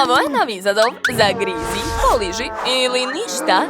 Ovo je novi izazov. Zagrizi, poliži ili ništa.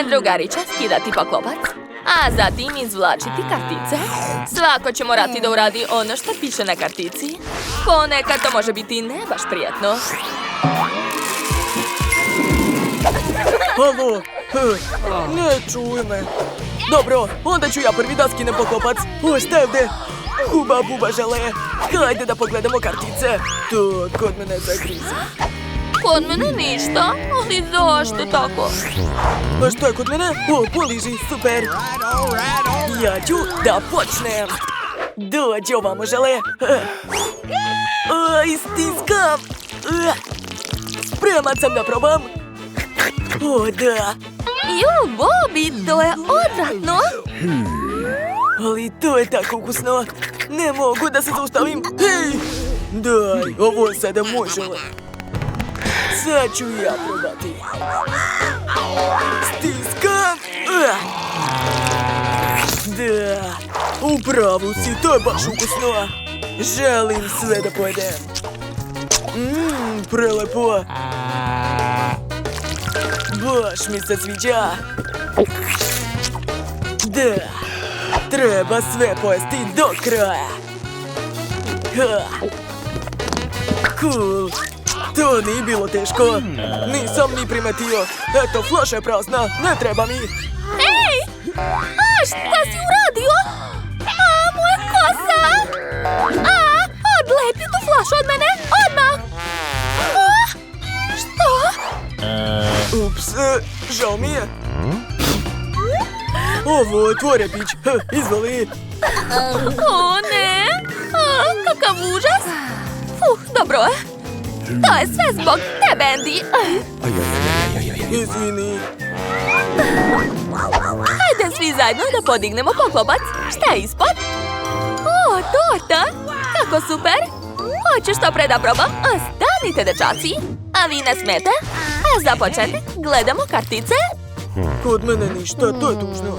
Drugari će skidati poklopac, a zatim izvlačiti kartice. Svako će morati da uradi ono što piše na kartici. Ponekad to može biti ne baš prijatno. Alo, ne čuje me. Dobro, onda ću ja prvi da skinem poklopac. Oštevde. Huba buba žele. Hajde da pogledamo kartice. To kod mene zagrizi. Kod mene ništa, ali zašto tako? A što je kod mene? O, poliži, super. Ja ću da počnem. Dođi ovamo žele. Stiskam. Spreman sam da probam. O, da. Ju, Bobby, to je odvratno. Ali to je tako ukusno. Ne mogu da se zaustavim. Hej! Daj, ovo je sada moj žele. Sad ću ja probati. Stiskam. Da, upravo si, to je baš ukusno. Želim sve da pojedem. Prelepo. Baš mi se sviđa. Da, treba sve pojesti do kraja. Cool. To nije bilo teško. Nisam ni primetio. Eto, flaša je prazna. Ne treba mi. Ej! Šta si uradio? Moja kosa! Odlepi tu flašu od mene! Odmah! Što? Ups, žao mi je. Ovo je tvoj repić. Izvoli. O ne! Kakav užas! Dobro je. To je sve zbog tebe, Andy. Izvini. Hajde svi zajedno da podignemo poklopac. Šta je ispod? O, torta! Kako super! Hoćeš to pre da probam? Stanite, dečaci! A vi ne smete? A za početak gledamo kartice. Kod mene ništa, to je tužno.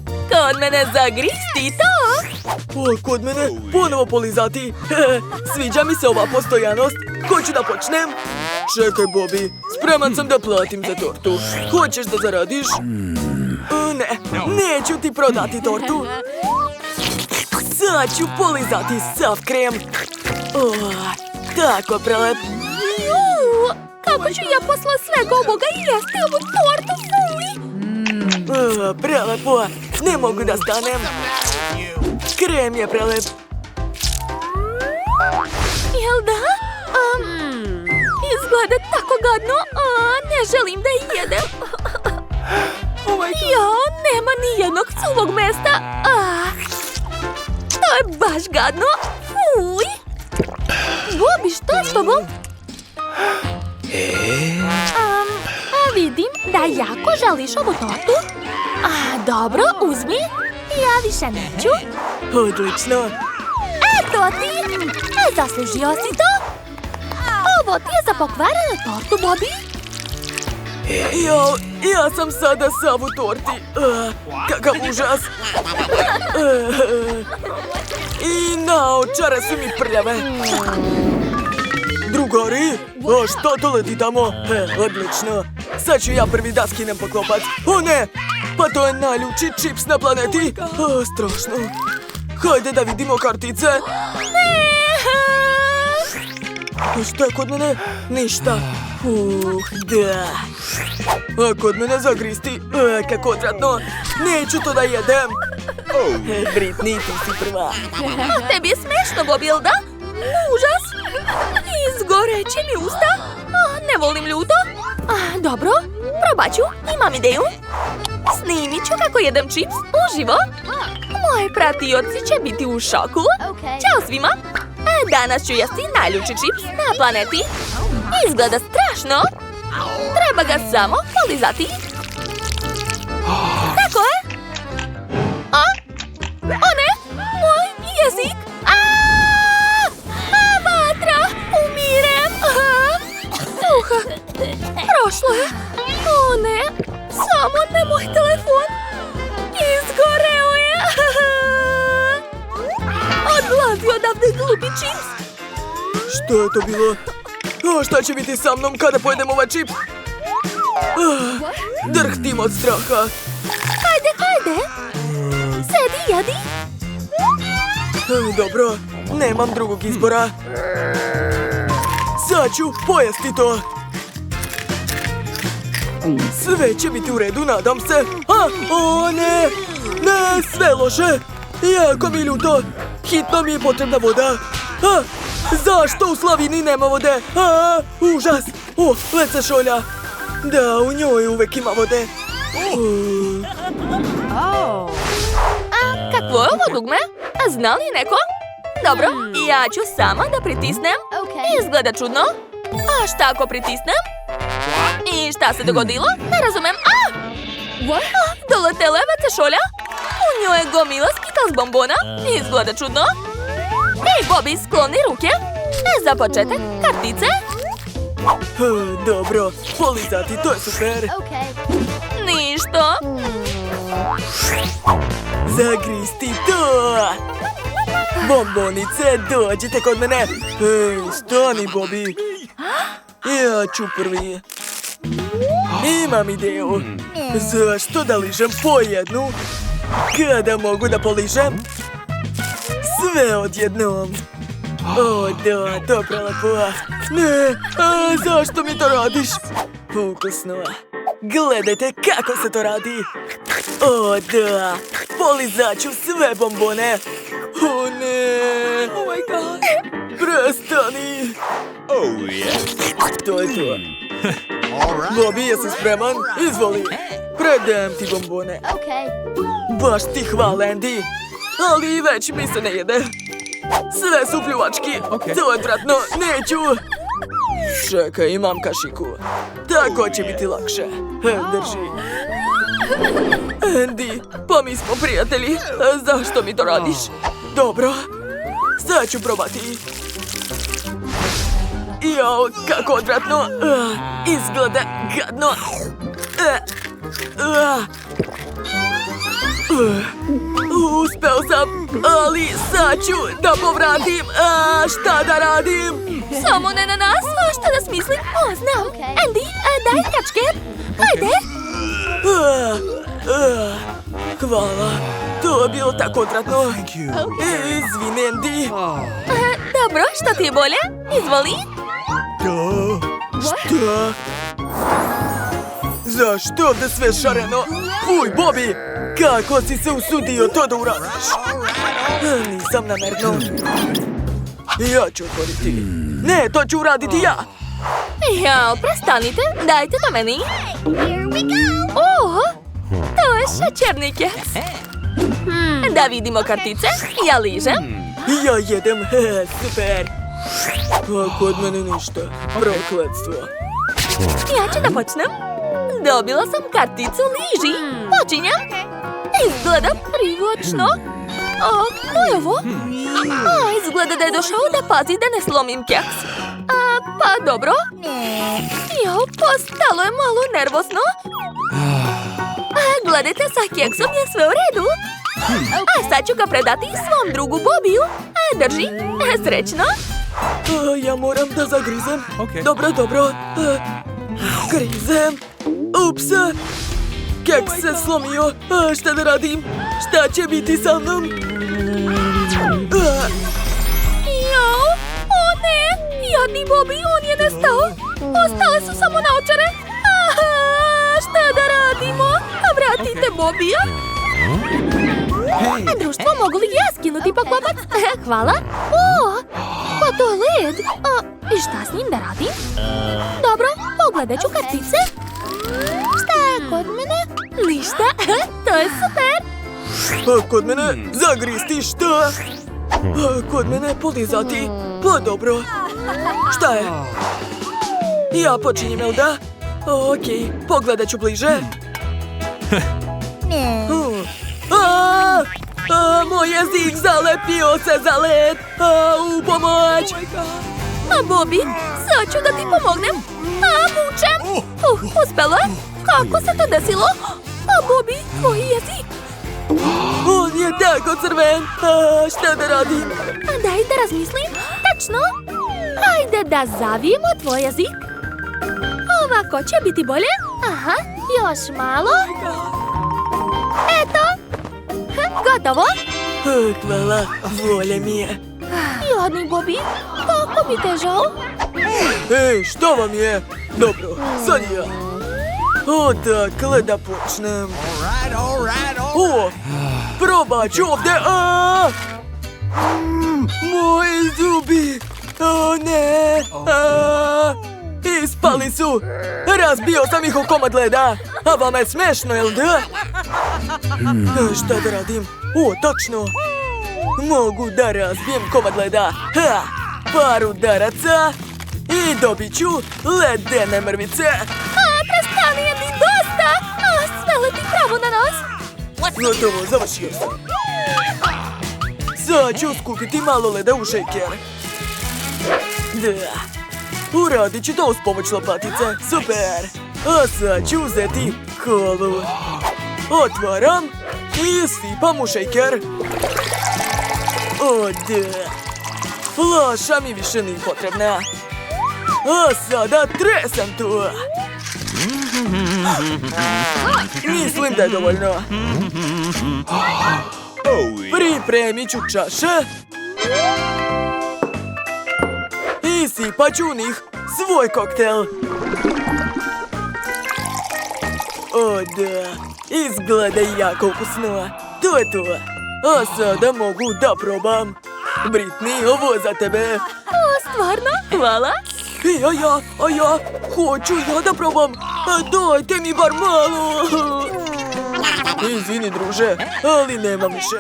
Kod mene zagristi to! O, kod mene ponovo polizati. Sviđa mi se ova postojanost. Hoću da počnem. Čekaj, Bobby. Spreman sam da platim za tortu. Hoćeš da zaradiš? Ne, neću ti prodati tortu. Sad ću polizati sav krem. Tako prelep. Kako ću ja posle svega ovoga jesti ovu tortu, fuj! Prelepo. Ne mogu da stanem. Krem je prelep. Jel da? Izgleda tako gadno. Ne želim da jedem. Nema ni jednog suvog mesta. To je baš gadno. Fuj! Bobby, što je s tobom? Vidim da jako želiš ovu tortu. Dobro, uzmi. Ja više neću. Odlično. Eto ti! Zaslužio si to? Ovo ti je za pokvarenu tortu, Bobby. Ja sam sada sav u torti. Kakav užas. I naočare su mi prljave. Drugari, šta to leti tamo? Odlično. Sad ću ja prvi da skinem poklopac. O ne! Pa to je najljuči čips na planeti. Strašno. Hajde da vidimo kartice. Šta je kod mene? Ništa. Da. A kod mene zagristi. Kako odvratno. Neću to da jedem. Britney, ti si prva. Tebi je smešno, Bobby, jel da? Užas. Izgoreće mi usta. Ne volim ljuto. Dobro, probat ću. Imam ideju. Snimit ću kako jedem čips uživo. Moji pratioci će biti u šoku. Ćao svima. Danas ću jesti najljuči čips na planeti. Izgleda strašno. Treba ga samo polizati. Kako je? O ne! Moj jezik! Vatra! Umirem! Prošlo je. O ne! Samo ne moj telefon. Izgoreo je. Odlazi odavde glupi čips. Što je to bilo? O, šta će biti sa mnom kada pojedem ovaj čip? Drhtim od straha. Hajde. Sedi, jedi. Dobro, nemam drugog izbora. Sad ću pojesti to. Sve će biti u redu, nadam se. O ne! Ne, sve loše. Jako mi ljuto. Hitno mi je potrebna voda. Zašto u Slavini nema vode? Užas. Led se šolja. Da, u njoj uvek ima vode. Kakvo je ovo dugme? A zna li neko? Dobro, ja ću sama da pritisnem. Izgleda čudno. A šta ako pritisnem? I šta se dogodilo? Ne razumem. Doletela je WC šolja. U njoj je gomila Skittles bombona. Izgleda čudno. Ej, Bobby, skloni ruke. Za početak, kartice. Dobro, polizati, to je super. Ništa. Zagristi to! Bombonice, dođite kod mene! Ej, stani, Bobby! Ja ću prvi. Imam ideju. Zašto da ližem po jednu? Kada mogu da poližem? Sve odjednom. O, da, to je prelepo. Ne, zašto mi to radiš? Ukusno. Gledajte kako se to radi. O, da. Polizat ću sve bombone. O, ne. Oh my god. Prestani. Oh, yeah. To je to. Bobby, jesi spreman? Izvoli. Predajem ti bombone. Baš ti hvala, Andy. Ali već mi se ne jede. Sve su pljuvački. To je odvratno. Neću. Čekaj, imam kašiku. Tako će biti lakše. Drži. Andy, pa mi smo prijatelji. Zašto mi to radiš? Dobro. Sad ću probati. Jao, kako odvratno. Izgleda gadno. Uspeo sam, ali sad ću da povratim. Šta da radim? Samo ne na nas. Šta da smislim? O, znam. Andy, daj kačket. Hajde. Hvala. To je bilo tako odvratno. Izvini, Andy. Dobro, šta ti je bolje? Izvoli. Šta? Zašto ovdje sve šareno? Fuj, Bobby! Kako si se usudio to da uradiš? Nisam namerno. Ja ću otvoriti. Ne, to ću uraditi ja. Jao, prestanite. Dajte to meni. To je šećerni keks. Da vidimo kartice. Ja ližem. Ja jedem. Super. A kod mene ništa. Prokletstvo. Ja ću da počnem. Dobila sam karticu liži. Počinjem. Izgleda privlačno. Ko je ovo? Izgleda da je došao da pazi da ne slomim keks. Pa dobro. Jao, postalo je malo nervozno. Gledajte, sa keksom je sve u redu. Sad ću ga predati svom drugu Bobiju. Drži. Srećno. Ja moram da zagrizem. Dobro. Grizem. Ups. Keks se slomio. Šta da radim? Šta će biti sa mnom? Jao, o ne. Jadni Bobby, on je nestao. Ostale su samo naočare. Šta da radimo? Vratite Bobija. Društvo, mogu li ja skinuti poklopac? Hvala. Pa to je led. I šta s njim da radim? Dobro, pogledat ću kartice. Šta je kod mene? Ništa. To je super. Kod mene zagristi šta? Kod mene polizati. Pa dobro. Šta je? Ja počinjem, jel da? Okej, pogledat ću bliže. Moj jezik zalepio se za led. U pomoć. Bobby, sad ću da ti pomognem. Vučem. Uspelo je. Kako se to desilo? Bobby, tvoj jezik. On je tako crven. Šta da radim? Daj da razmislim. Tačno. Hajde da zavijemo tvoj jezik. Ovako će biti bolje. Aha, još malo. Eto. Gotovo. Hvala, volje mi je. Jadni Bobby, kako bi te žao? Ej, što vam je? Dobro, sad ja. Odakle da počnem? O, probat ću ovdje. Moji zubi. O ne. Ispali su. Razbio sam ih o komad leda. A vama je smešno, jel da? Šta da radim? O, točno. Mogu da razbijem komad leda. Ha! Par udaraca. I dobit ću ledene mrvice. Prestani, je mi dosta. Sve leti pravo na nas. Gotovo, završio sam. Sad ću skupiti malo leda u šejker. Da. Uradit ću to uz pomoć lopatice. Super. A sad ću uzeti kolu. Otvaram i sipam u šejker. O, da. Flaša mi više nije potrebna. A sada tresam to. Mislim da je dovoljno. Oh, yeah. Pripremit ću čaše. I sipat ću u njih svoj koktel. O da, izgleda jako ukusno. To je to. A sada mogu da probam. Britney, ovo za tebe. Stvarno? Hvala. A ja, hoću ja da probam. Dajte mi bar malo. Izvini, druže, ali nemam više.